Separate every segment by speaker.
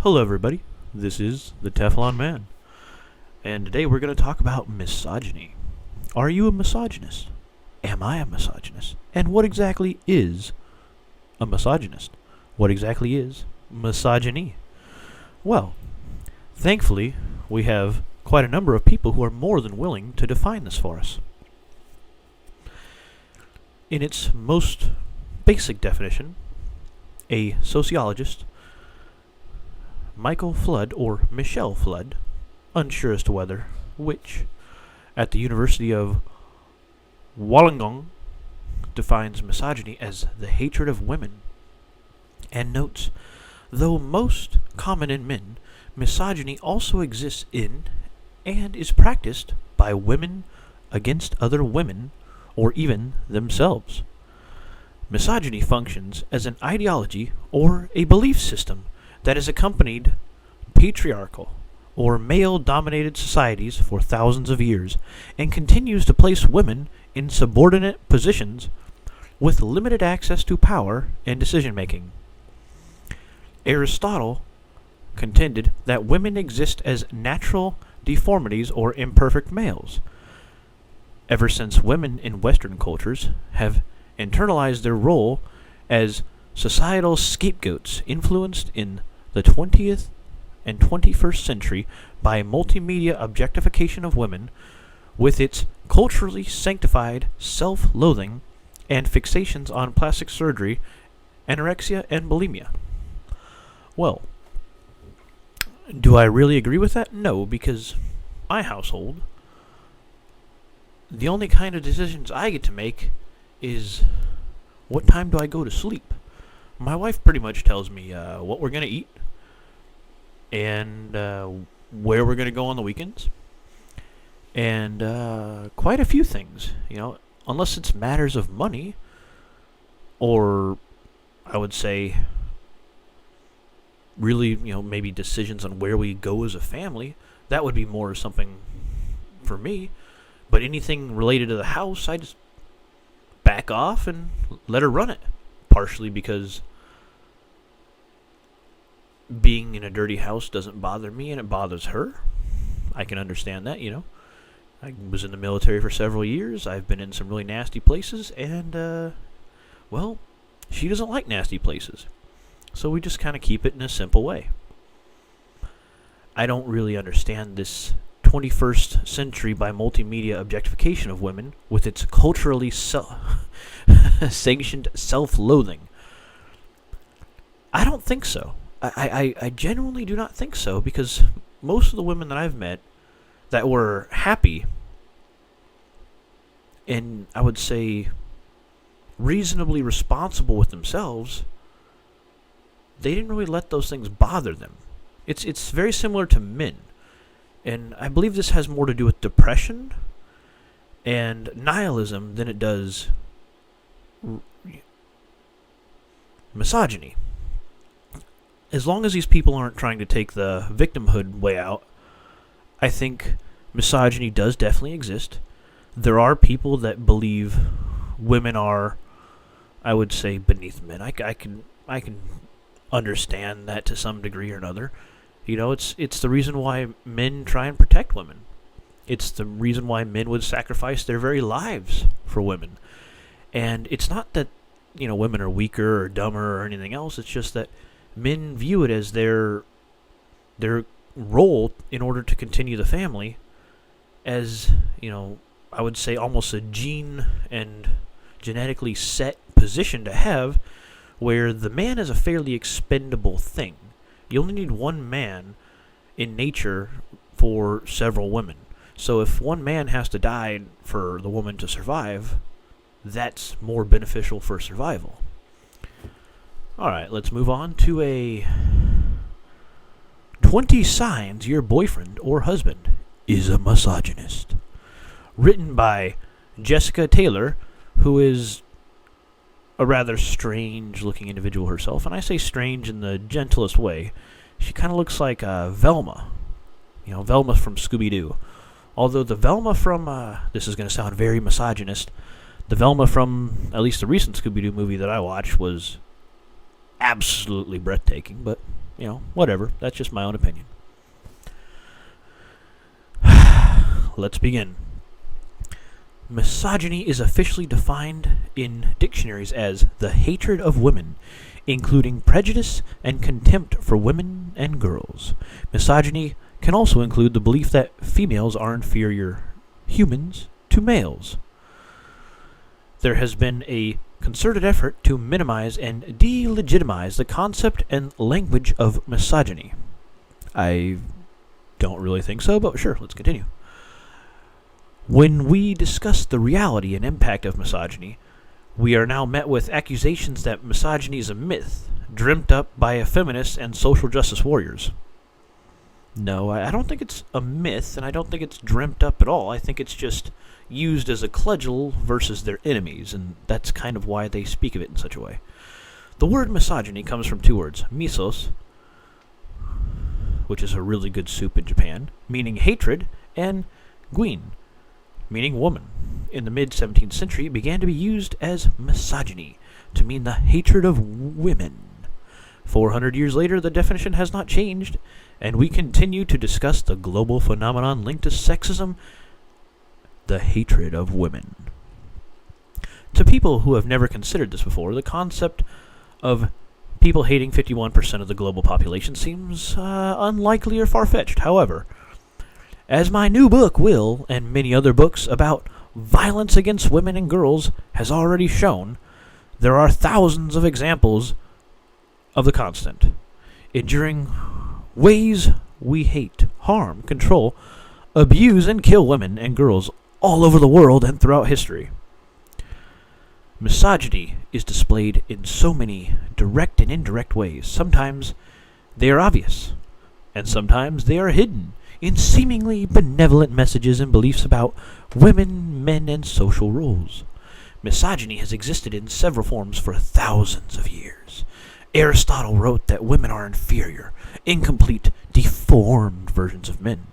Speaker 1: Hello, everybody. This is the Teflon Man, and today we're going to talk about misogyny. Are you a misogynist? Am I a misogynist? And what exactly is a misogynist? What exactly is misogyny? Well, thankfully, we have quite a number of people who are more than willing to define this for us. In its most basic definition, a sociologist, Michael Flood, or Michelle Flood, unsure as to whether which, at the University of Wollongong, defines misogyny as the hatred of women, and notes, though most common in men, misogyny also exists in and is practiced by women against other women or even themselves. Misogyny functions as an ideology or a belief system that has accompanied patriarchal or male-dominated societies for thousands of years and continues to place women in subordinate positions with limited access to power and decision-making. Aristotle contended that women exist as natural deformities or imperfect males. Ever since women in Western cultures have internalized their role as societal scapegoats influenced in the 20th and 21st century by multimedia objectification of women with its culturally sanctified self-loathing and fixations on plastic surgery, anorexia, and bulimia. Well, do I really agree with that? No, because my household, the only kind of decisions I get to make is what time do I go to sleep. My wife pretty much tells me what we're going to eat and where we're going to go on the weekends, and quite a few things, unless it's matters of money, or I would say really, maybe decisions on where we go as a family. That would be more something for me, but anything related to the house, I just back off and let her run it, partially because being in a dirty house doesn't bother me and it bothers her. I can understand that, I was in the military for several years. I've been in some really nasty places, and, well, she doesn't like nasty places. So we just kind of keep it in a simple way. I don't really understand this 21st century by multimedia objectification of women with its culturally sanctioned self-loathing. I don't think so. I genuinely do not think so, because most of the women that I've met that were happy and I would say reasonably responsible with themselves, they didn't really let those things bother them. It's very similar to men, and I believe this has more to do with depression and nihilism than it does misogyny. As long as these people aren't trying to take the victimhood way out, I think misogyny does definitely exist. There are people that believe women are, I would say, beneath men. I can understand that to some degree or another. It's the reason why men try and protect women. It's the reason why men would sacrifice their very lives for women. And it's not that, women are weaker or dumber or anything else. It's just that men view it as their role in order to continue the family as, I would say almost a gene and genetically set position to have, where the man is a fairly expendable thing. You only need one man in nature for several women. So if one man has to die for the woman to survive, that's more beneficial for survival. Alright, let's move on to a 20 signs your boyfriend or husband is a misogynist. Written by Jessica Taylor, who is a rather strange-looking individual herself, and I say strange in the gentlest way. She kind of looks like Velma. Velma from Scooby-Doo. Although the Velma from, this is going to sound very misogynist, the Velma from at least the recent Scooby-Doo movie that I watched was absolutely breathtaking, but whatever. That's just my own opinion. Let's begin. Misogyny is officially defined in dictionaries as the hatred of women, including prejudice and contempt for women and girls. Misogyny can also include the belief that females are inferior humans to males. There has been a concerted effort to minimize and delegitimize the concept and language of misogyny. I don't really think so, but sure, let's continue. When we discuss the reality and impact of misogyny, we are now met with accusations that misogyny is a myth, dreamt up by feminists and social justice warriors. No, I don't think it's a myth, and I don't think it's dreamt up at all. I think it's just used as a cudgel versus their enemies, and that's kind of why they speak of it in such a way. The word misogyny comes from two words, misos, which is a really good soup in Japan, meaning hatred, and guin, meaning woman. In the mid-17th century, it began to be used as misogyny, to mean the hatred of women. 400 years later, the definition has not changed, and we continue to discuss the global phenomenon linked to sexism, the hatred of women. To people who have never considered this before, the concept of people hating 51% of the global population seems unlikely or far-fetched. However, as my new book will, and many other books about violence against women and girls has already shown, there are thousands of examples of the constant, enduring ways we hate, harm, control, abuse, and kill women and girls all over the world and throughout history. Misogyny is displayed in so many direct and indirect ways. Sometimes they are obvious, and sometimes they are hidden in seemingly benevolent messages and beliefs about women, men, and social roles. Misogyny has existed in several forms for thousands of years. Aristotle wrote that women are inferior, incomplete, deformed versions of men.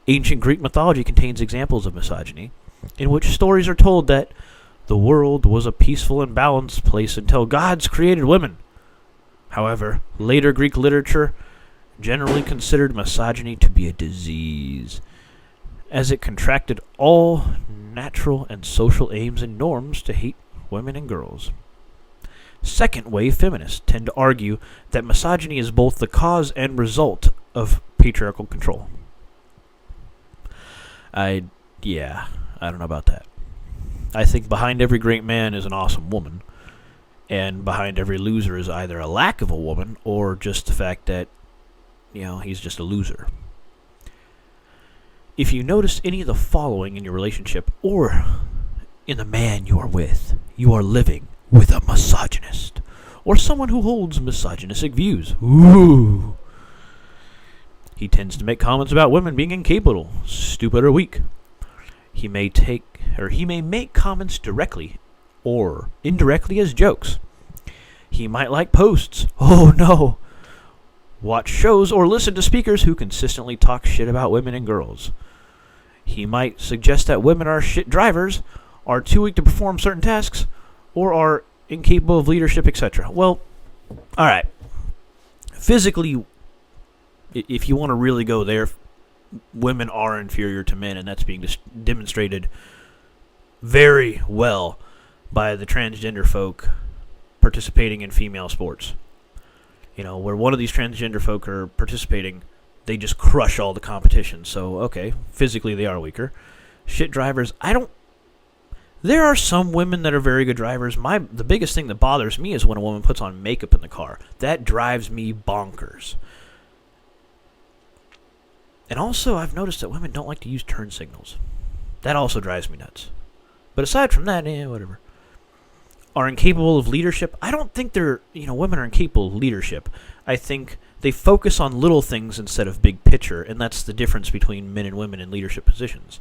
Speaker 1: Ancient Greek mythology contains examples of misogyny, in which stories are told that the world was a peaceful and balanced place until gods created women. However, later Greek literature generally considered misogyny to be a disease, as it contracted all natural and social aims and norms to hate women and girls. Second-wave feminists tend to argue that misogyny is both the cause and result of patriarchal control. I don't know about that. I think behind every great man is an awesome woman, and behind every loser is either a lack of a woman or just the fact that, he's just a loser. If you notice any of the following in your relationship or in the man you are with, you are living with a misogynist or someone who holds misogynistic views. Ooh. He tends to make comments about women being incapable, stupid, or weak. He may make comments directly or indirectly as jokes. He might like posts. Oh no. Watch shows or listen to speakers who consistently talk shit about women and girls. He might suggest that women are shit drivers, are too weak to perform certain tasks, or are incapable of leadership, etc. Well, alright. Physically, if you want to really go there, women are inferior to men, and that's being demonstrated very well by the transgender folk participating in female sports. Where one of these transgender folk are participating, they just crush all the competition. So, okay, physically they are weaker. Shit drivers, there are some women that are very good drivers. The biggest thing that bothers me is when a woman puts on makeup in the car. That drives me bonkers. And also, I've noticed that women don't like to use turn signals. That also drives me nuts. But aside from that, whatever. Are incapable of leadership. I don't think women are incapable of leadership. I think they focus on little things instead of big picture, and that's the difference between men and women in leadership positions.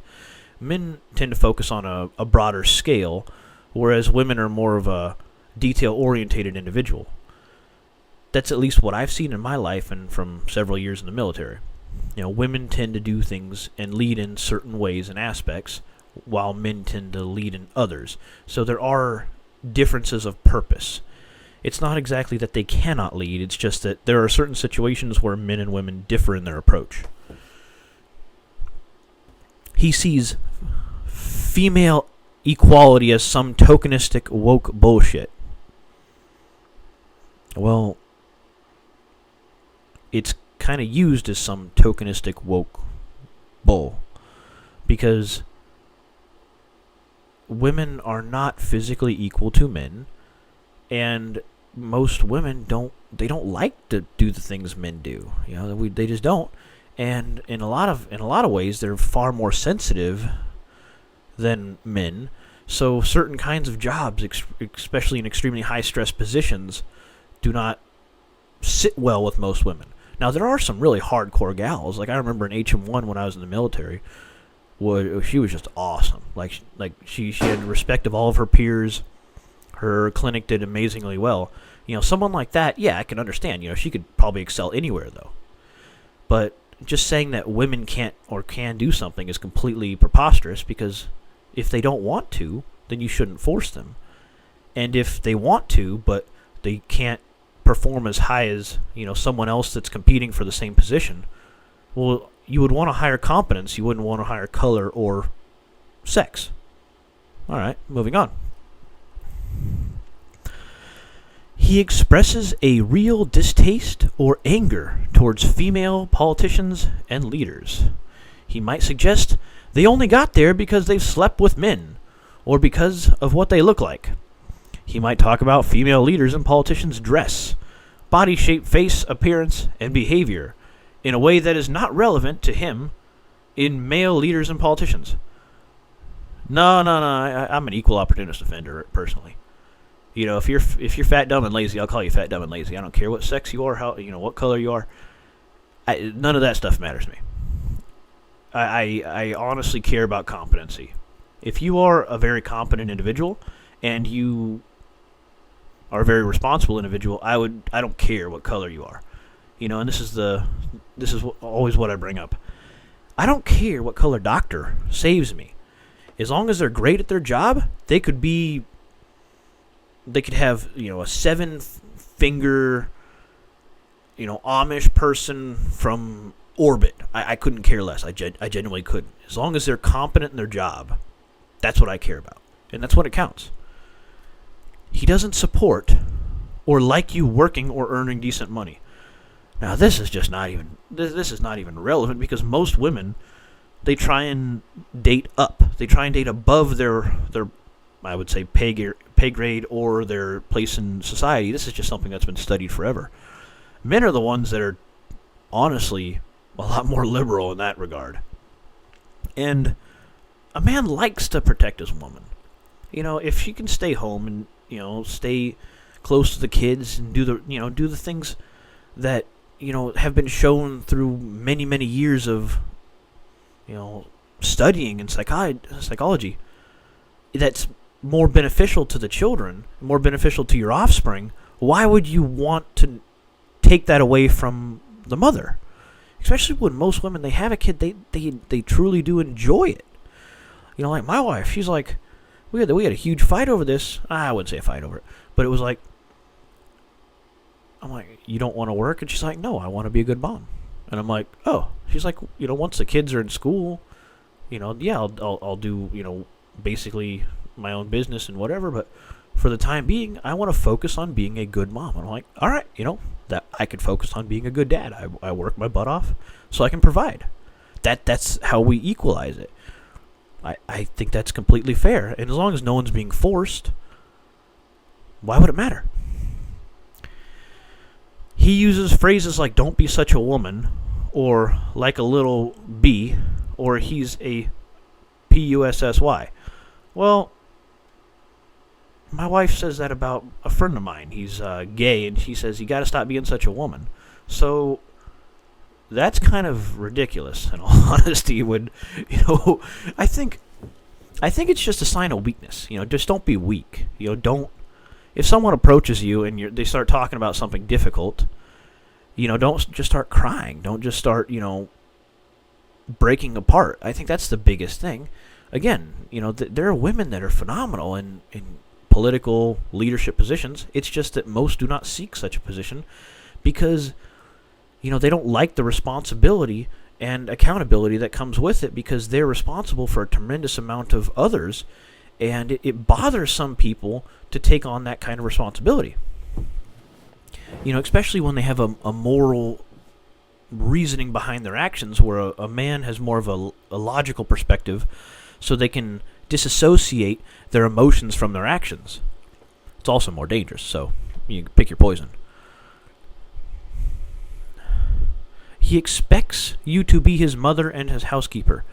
Speaker 1: Men tend to focus on a broader scale, whereas women are more of a detail-orientated individual. That's at least what I've seen in my life and from several years in the military. Women tend to do things and lead in certain ways and aspects, while men tend to lead in others. So there are differences of purpose. It's not exactly that they cannot lead, it's just that there are certain situations where men and women differ in their approach. He sees female equality as some tokenistic woke bullshit. Well, it's kind of used as some tokenistic woke bull, because women are not physically equal to men, and most women don't like to do the things men do. They just don't. And in a lot of ways, they're far more sensitive than men. So certain kinds of jobs, especially in extremely high stress positions, do not sit well with most women. Now, there are some really hardcore gals. Like, I remember in HM1 when I was in the military, she was just awesome. Like she had respect of all of her peers. Her clinic did amazingly well. Someone like that, yeah, I can understand. She could probably excel anywhere, though. But just saying that women can't or can do something is completely preposterous, because if they don't want to, then you shouldn't force them. And if they want to, but they can't perform as high as, someone else that's competing for the same position, well, you would want to hire competence. You wouldn't want to hire color or sex. All right, moving on. He expresses a real distaste or anger towards female politicians and leaders. He might suggest they only got there because they've slept with men, or because of what they look like. He might talk about female leaders and politicians' dress, body shape, face, appearance, and behavior in a way that is not relevant to him in male leaders and politicians. No, I'm an equal opportunist offender, personally. If you're fat, dumb, and lazy, I'll call you fat, dumb, and lazy. I don't care what sex you are, what color you are. None of that stuff matters to me. I honestly care about competency. If you are a very competent individual and you are a very responsible individual, I don't care what color you are. And this is always what I bring up. I don't care what color doctor saves me. As long as they're great at their job, they could have, a 7-finger, Amish person from orbit. I couldn't care less. I genuinely couldn't. As long as they're competent in their job, that's what I care about. And that's what it counts. He doesn't support or like you working or earning decent money. Now, this is just not even relevant, because most women, they try and date up. They try and date above their I would say pay grade or their place in society. This is just something that's been studied forever. Men are the ones that are honestly a lot more liberal in that regard. And a man likes to protect his woman. If she can stay home and, stay close to the kids and do the things that, have been shown through many, many years of, studying and psychology, that's more beneficial to the children, more beneficial to your offspring, why would you want to take that away from the mother? Especially when most women, they have a kid, they truly do enjoy it. Like my wife, she's like, we had a huge fight over this. I wouldn't say a fight over it, but it was like, I'm like, you don't want to work? And she's like, no, I want to be a good mom. And I'm like, oh. She's like, once the kids are in school, yeah, I'll do, basically my own business and whatever, but for the time being, I want to focus on being a good mom. And I'm like, all right, that I could focus on being a good dad. I work my butt off so I can provide. That's how we equalize it. I think that's completely fair. And as long as no one's being forced, why would it matter? He uses phrases like "don't be such a woman," or "like a little bee," or "he's a pussy." Well, my wife says that about a friend of mine. He's gay, and she says, you got to stop being such a woman. So that's kind of ridiculous, in all honesty. I think it's just a sign of weakness. Just don't be weak. Don't. If someone approaches you and they start talking about something difficult, don't just start crying. Don't just start, breaking apart. I think that's the biggest thing. Again, there are women that are phenomenal and political leadership positions. It's just that most do not seek such a position because, they don't like the responsibility and accountability that comes with it, because they're responsible for a tremendous amount of others, and it bothers some people to take on that kind of responsibility. Especially when they have a moral reasoning behind their actions, where a man has more of a logical perspective, so they can disassociate their emotions from their actions. It's also more dangerous, so you can pick your poison. He expects you to be his mother and his housekeeper.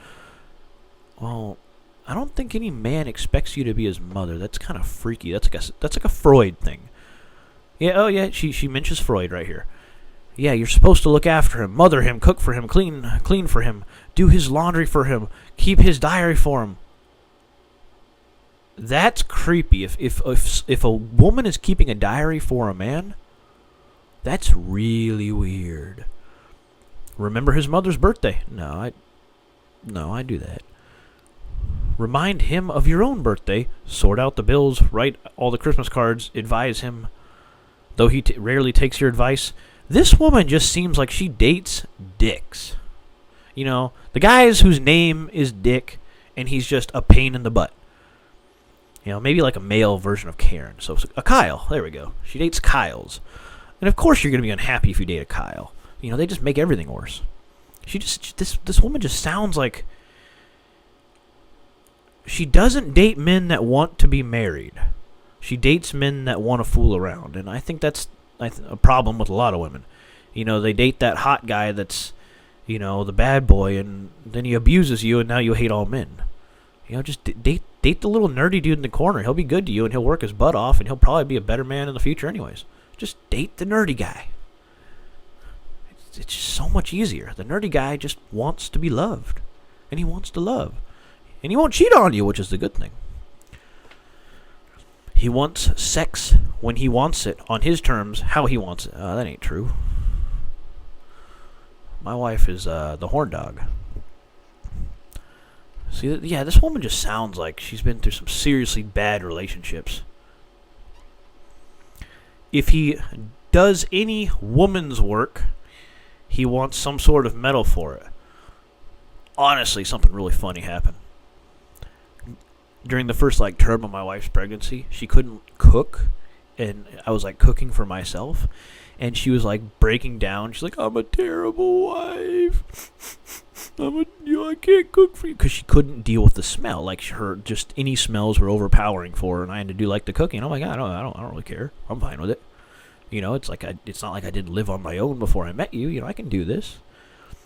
Speaker 1: Well, I don't think any man expects you to be his mother. That's kind of freaky. That's like a Freud thing. Yeah, oh yeah, she mentions Freud right here. Yeah, you're supposed to look after him, mother him, cook for him, clean for him, do his laundry for him, keep his diary for him. That's creepy. If a woman is keeping a diary for a man, that's really weird. Remember his mother's birthday? No, I do that. Remind him of your own birthday. Sort out the bills. Write all the Christmas cards. Advise him, though he rarely takes your advice. This woman just seems like she dates dicks. The guys whose name is Dick, and he's just a pain in the butt. Maybe like a male version of Karen. So a Kyle. There we go. She dates Kyles. And of course you're going to be unhappy if you date a Kyle. They just make everything worse. This woman just sounds like she doesn't date men that want to be married. She dates men that want to fool around, and I think that's a problem with a lot of women. They date that hot guy that's, the bad boy, and then he abuses you, and now you hate all men. Just date the little nerdy dude in the corner. He'll be good to you, and he'll work his butt off, and he'll probably be a better man in the future anyways. Just date the nerdy guy. It's just so much easier. The nerdy guy just wants to be loved, and he wants to love, and he won't cheat on you, which is the good thing. He wants sex when he wants it, on his terms, how he wants it. That ain't true. My wife is the horn dog. See, this woman just sounds like she's been through some seriously bad relationships. If he does any woman's work, he wants some sort of medal for it. Honestly, something really funny happened. During the first term of my wife's pregnancy, she couldn't cook, and I was cooking for myself, and she was breaking down. She's like, "I'm a terrible wife. I can't cook for you," because she couldn't deal with the smell. Just any smells were overpowering for her, and I had to do the cooking. I'm like, I don't really care. I'm fine with it. It's not like I didn't live on my own before I met you. I can do this.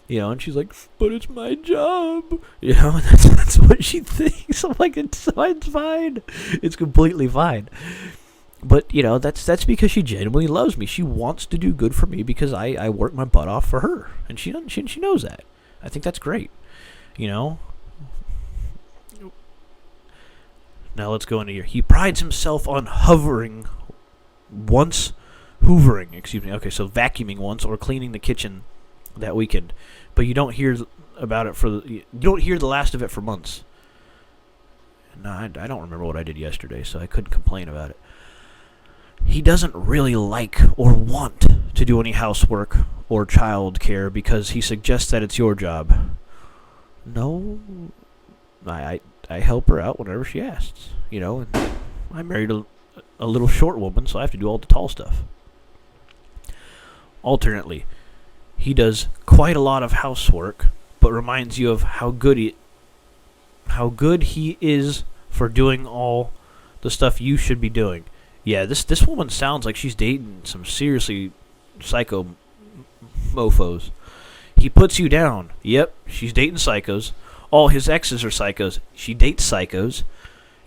Speaker 1: And she's like, "But it's my job." That's what she thinks. I'm like, it's fine. It's completely fine. But, that's because she genuinely loves me. She wants to do good for me because I work my butt off for her. And she knows that. I think that's great. Now let's go into here. He prides himself on hoovering, okay, so vacuuming once or cleaning the kitchen that weekend. But you don't hear about it you don't hear the last of it for months. No, I don't remember what I did yesterday, so I couldn't complain about it. He doesn't really like or want to do any housework or child care because he suggests that it's your job. No, I help her out whenever she asks, and I married a little short woman, so I have to do all the tall stuff. Alternately, he does quite a lot of housework, but reminds you of how good he is for doing all the stuff you should be doing. Yeah, this woman sounds like she's dating some seriously psycho mofos. He puts you down. Yep, she's dating psychos. All his exes are psychos. She dates psychos.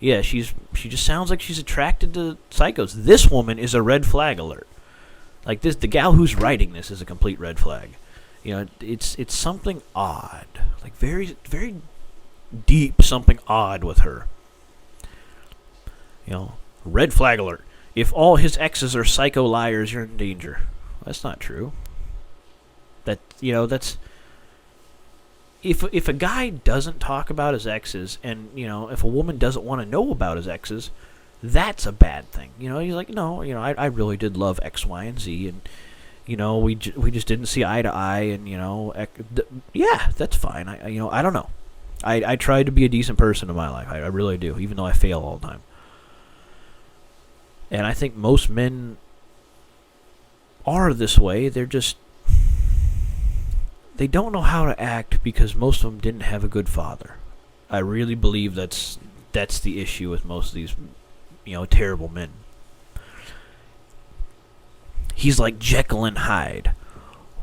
Speaker 1: Yeah, she just sounds like she's attracted to psychos. This woman is a red flag alert. The gal who's writing this is a complete red flag. It's something odd. Very, very deep something odd with her. Red flag alert. If all his exes are psycho liars, you're in danger. That's not true. That's... If a guy doesn't talk about his exes, and, if a woman doesn't want to know about his exes, that's a bad thing. He's like, no, I really did love X, Y, and Z, and we just didn't see eye to eye, and yeah, that's fine. I don't know. I tried to be a decent person in my life. I really do, even though I fail all the time. And I think most men are this way. They don't know how to act because most of them didn't have a good father. I really believe that's the issue with most of these, terrible men. He's like Jekyll and Hyde.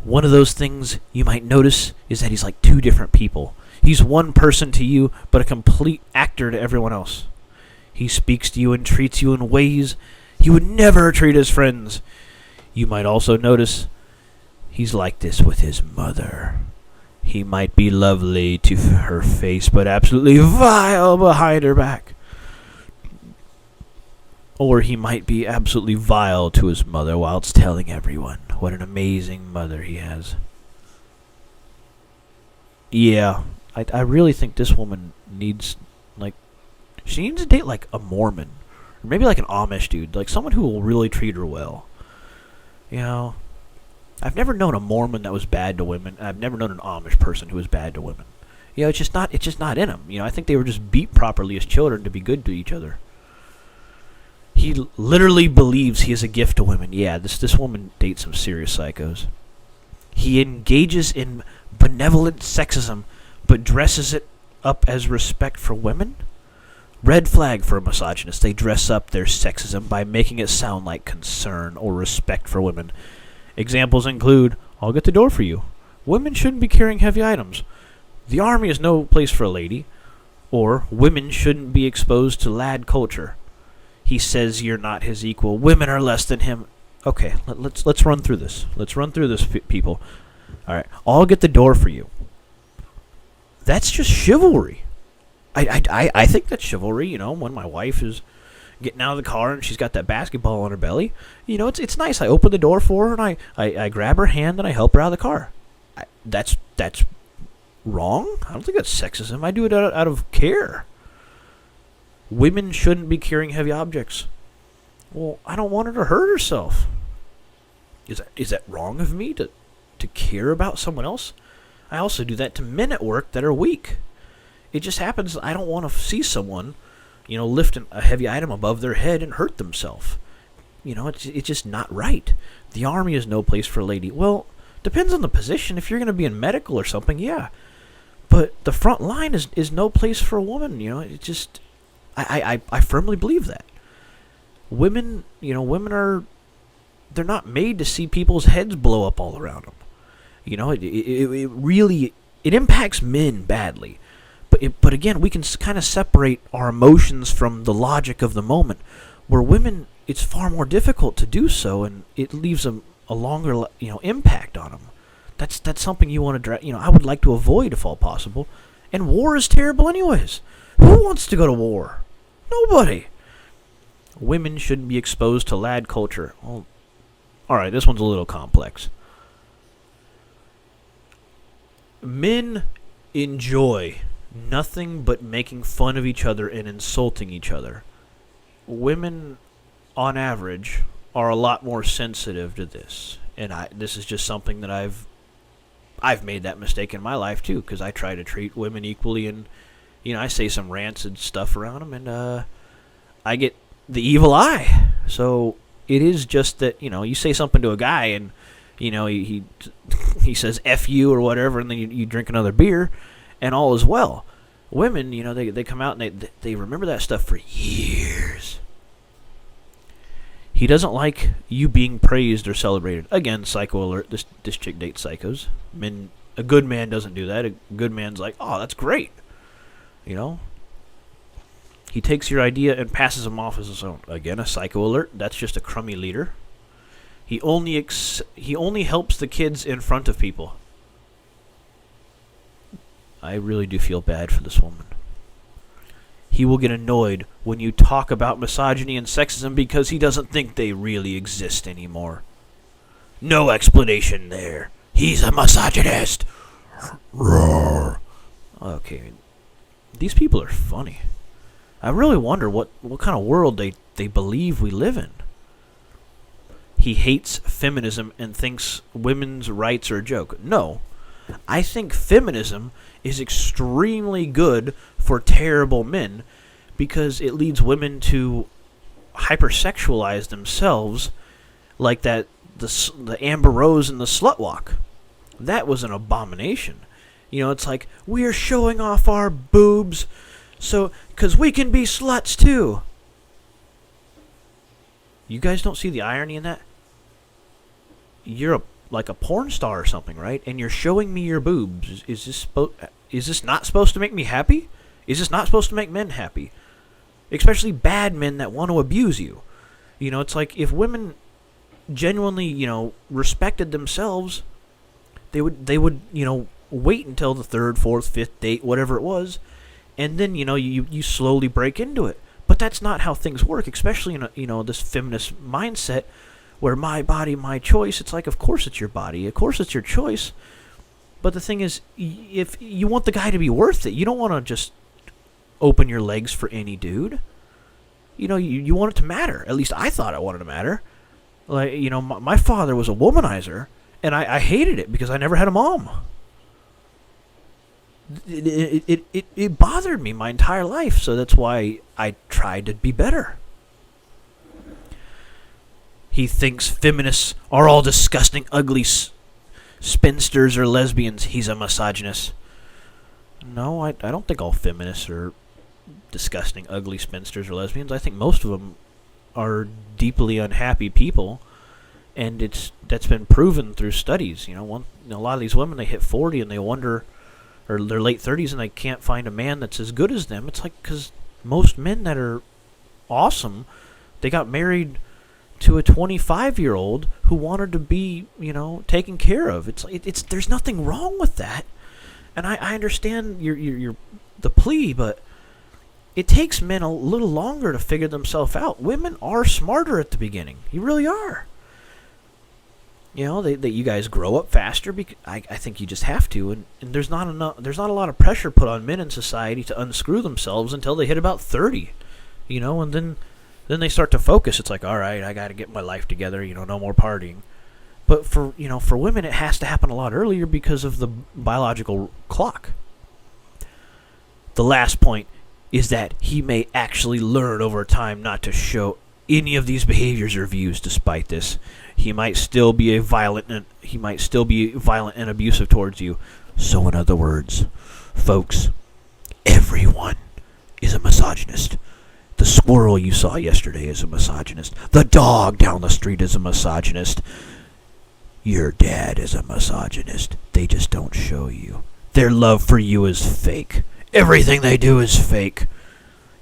Speaker 1: One of those things you might notice is that he's like two different people. He's one person to you, but a complete actor to everyone else. He speaks to you and treats you in ways he would never treat his friends. You might also notice he's like this with his mother. He might be lovely to her face, but absolutely vile behind her back. Or he might be absolutely vile to his mother whilst telling everyone what an amazing mother he has. Yeah, I really think this woman needs, she needs to date, a Mormon. Or maybe, an Amish dude. Someone who will really treat her well. I've never known a Mormon that was bad to women, and I've never known an Amish person who was bad to women. It's just not in them. I think they were just beat properly as children to be good to each other. He literally believes he is a gift to women. Yeah, this woman dates some serious psychos. He engages in benevolent sexism, but dresses it up as respect for women? Red flag for a misogynist. They dress up their sexism by making it sound like concern or respect for women. Examples include, I'll get the door for you. Women shouldn't be carrying heavy items. The army is no place for a lady. Or, women shouldn't be exposed to lad culture. He says you're not his equal. Women are less than him. Okay, let's run through this. Let's run through this, people. All right, I'll get the door for you. That's just chivalry. I think that's chivalry. When my wife is getting out of the car and she's got that basketball on her belly, it's nice. I open the door for her and I grab her hand and I help her out of the car. That's wrong. I don't think that's sexism. I do it out of care. Women shouldn't be carrying heavy objects. Well, I don't want her to hurt herself. Is that wrong of me to care about someone else? I also do that to men at work that are weak. It just happens I don't want to see someone, lift a heavy item above their head and hurt themselves. It's just not right. The army is no place for a lady. Well, depends on the position. If you're going to be in medical or something, yeah. But the front line is no place for a woman. It just... I firmly believe that. Women are... They're not made to see people's heads blow up all around them. It really... It impacts men badly. But again, we can kind of separate our emotions from the logic of the moment. Where women, it's far more difficult to do so, and it leaves a longer, impact on them. That's something you want to, I would like to avoid if all possible. And war is terrible anyways. Who wants to go to war? Nobody. Women shouldn't be exposed to lad culture. Well, all right, this one's a little complex. Men enjoy nothing but making fun of each other and insulting each other. Women, on average, are a lot more sensitive to this. And this is just something that I've made that mistake in my life too, because I try to treat women equally, and I say some rancid stuff around them, and I get the evil eye. So it is just that you say something to a guy, and he says F you or whatever, and then you drink another beer, and all is well. Women, they come out and they remember that stuff for years. He doesn't like you being praised or celebrated. Again, psycho alert. This chick dates psychos. A good man doesn't do that. A good man's like, oh, that's great. He takes your idea and passes them off as his own. Again, a psycho alert. That's just a crummy leader. He only helps the kids in front of people. I really do feel bad for this woman. He will get annoyed when you talk about misogyny and sexism because he doesn't think they really exist anymore. No explanation there. He's a misogynist. Roar. Okay. These people are funny. I really wonder what kind of world they they believe we live in. He hates feminism and thinks women's rights are a joke. No. I think feminism is extremely good for terrible men because it leads women to hypersexualize themselves like that the Amber Rose and the slut walk. That was an abomination. It's like, we're showing off our boobs so because we can be sluts too. You guys don't see the irony in that? You're like a porn star or something, right? And you're showing me your boobs. Is this not supposed to make me happy? Is this not supposed to make men happy? Especially bad men that want to abuse you. It's like if women genuinely, respected themselves, they would, wait until the third, fourth, fifth date, whatever it was, and then, you slowly break into it. But that's not how things work, especially in this feminist mindset where my body, my choice. It's like, of course it's your body, of course it's your choice. But the thing is, if you want the guy to be worth it, you don't want to just open your legs for any dude. You want it to matter. At least I thought I wanted to matter. Like, my father was a womanizer, and I hated it because I never had a mom. It bothered me my entire life, so that's why I tried to be better. He thinks feminists are all disgusting, ugly spinsters or lesbians. He's a misogynist. No, I don't think all feminists are disgusting, ugly spinsters or lesbians. I think most of them are deeply unhappy people, and that's been proven through studies. A lot of these women, they hit 40 and they wonder, or their late 30s, and they can't find a man that's as good as them. It's like because most men that are awesome, they got married to a 25-year-old who wanted to be, taken care of. It's there's nothing wrong with that, and I understand your the plea, but it takes men a little longer to figure themselves out. Women are smarter at the beginning. You really are. You guys grow up faster because I think you just have to, and there's not a lot of pressure put on men in society to unscrew themselves until they hit about 30, and then they start to focus. It's like, all right, I got to get my life together, no more partying. But for women, it has to happen a lot earlier because of the biological clock. The last point is that he may actually learn over time not to show any of these behaviors or views. Despite this, he might still be violent and abusive towards you. So, in other words, folks, everyone is a misogynist. The squirrel you saw yesterday is a misogynist. The dog down the street is a misogynist. Your dad is a misogynist. They just don't show you. Their love for you is fake. Everything they do is fake.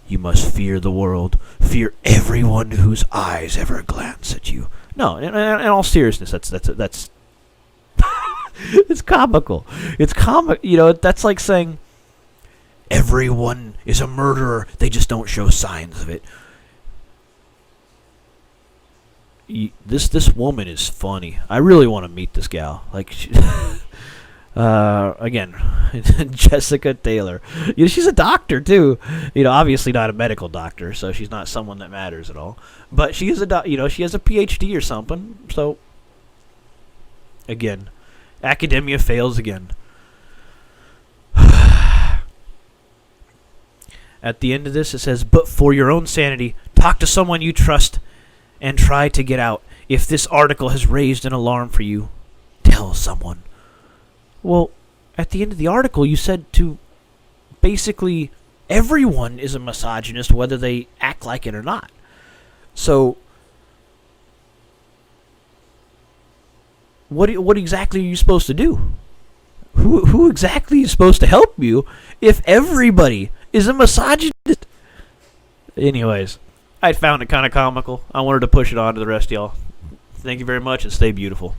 Speaker 1: You must fear the world. Fear everyone whose eyes ever glance at you. No, in all seriousness, that's it's comical. It's comic. That's like saying everyone is a murderer. They just don't show signs of it. This woman is funny. I really want to meet this gal. Like, again, Jessica Taylor. She's a doctor too. Obviously not a medical doctor, so she's not someone that matters at all. But she is she has a PhD or something. So, again, academia fails again. At the end of this, it says, but for your own sanity, talk to someone you trust and try to get out. If this article has raised an alarm for you, tell someone. Well, at the end of the article, you said to basically everyone is a misogynist, whether they act like it or not. So, what exactly are you supposed to do? Who exactly is supposed to help you if everybody is a misogynist? Anyways, I found it kind of comical. I wanted to push it on to the rest of y'all. Thank you very much, and stay beautiful.